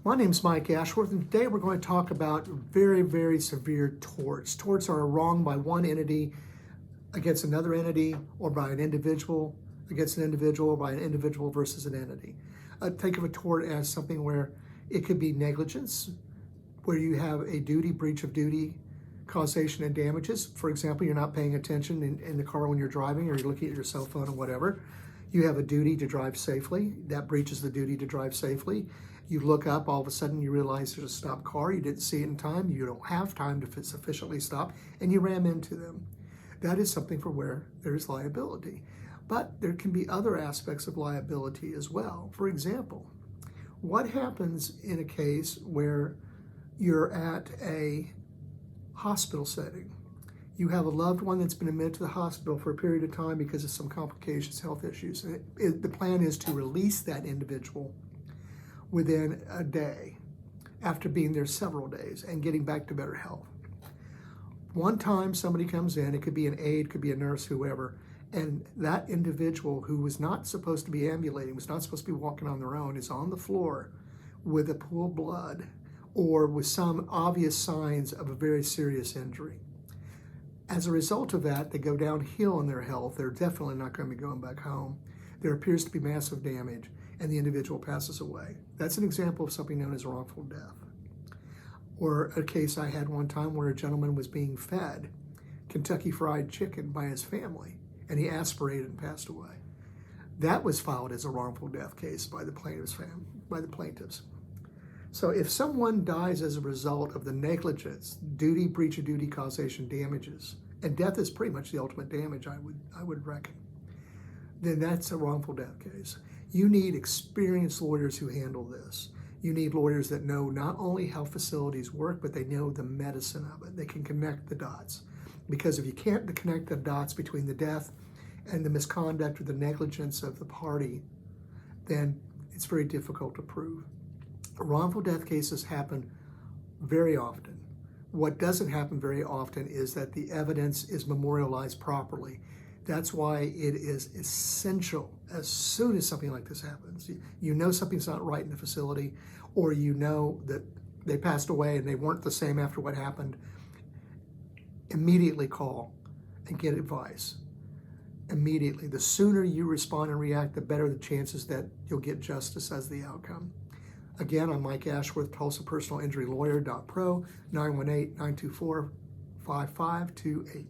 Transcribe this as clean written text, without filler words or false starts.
My name's Mike Ashworth, and today we're going to talk about very, very severe torts. Torts are a wrong by one entity against another entity, or by an individual against an individual, or by an individual versus an entity. Think of a tort as something where it could be negligence, where you have a duty, breach of duty, causation, and damages. For example, you're not paying attention in the car when you're driving, or you're looking at your cell phone or whatever. You have a duty to drive safely. That breaches the duty to drive safely. You look up, all of a sudden you realize there's a stopped car. You didn't see it in time. You don't have time to sufficiently stop, and you ram into them. That is something for where there is liability. But there can be other aspects of liability as well. For example, what happens in a case where you're at a hospital setting? You have a loved one that's been admitted to the hospital for a period of time because of some complications, health issues. And the plan is to release that individual within a day after being there several days and getting back to better health. One time somebody comes in, it could be an aide, could be a nurse, whoever, and that individual who was not supposed to be ambulating, was not supposed to be walking on their own, is on the floor with a pool of blood or with some obvious signs of a very serious injury. As a result of that, they go downhill in their health. They're definitely not going to be going back home. There appears to be massive damage, and the individual passes away. That's an example of something known as wrongful death. Or a case I had one time where a gentleman was being fed Kentucky Fried Chicken by his family, and he aspirated and passed away. That was filed as a wrongful death case by the plaintiffs. So if someone dies as a result of the negligence, duty, breach of duty, causation, damages, and death is pretty much the ultimate damage, I would reckon, then that's a wrongful death case. You need experienced lawyers who handle this. You need lawyers that know not only how facilities work, but they know the medicine of it. They can connect the dots. Because if you can't connect the dots between the death and the misconduct or the negligence of the party, then it's very difficult to prove. Wrongful death cases happen very often. What doesn't happen very often is that the evidence is memorialized properly. That's why it is essential, as soon as something like this happens, you know something's not right in the facility, or you know that they passed away and they weren't the same after what happened, immediately call and get advice. Immediately. The sooner you respond and react, the better the chances that you'll get justice as the outcome. Again, I'm Mike Ashworth, Tulsa Personal Injury Lawyer.pro, 918-924-5528.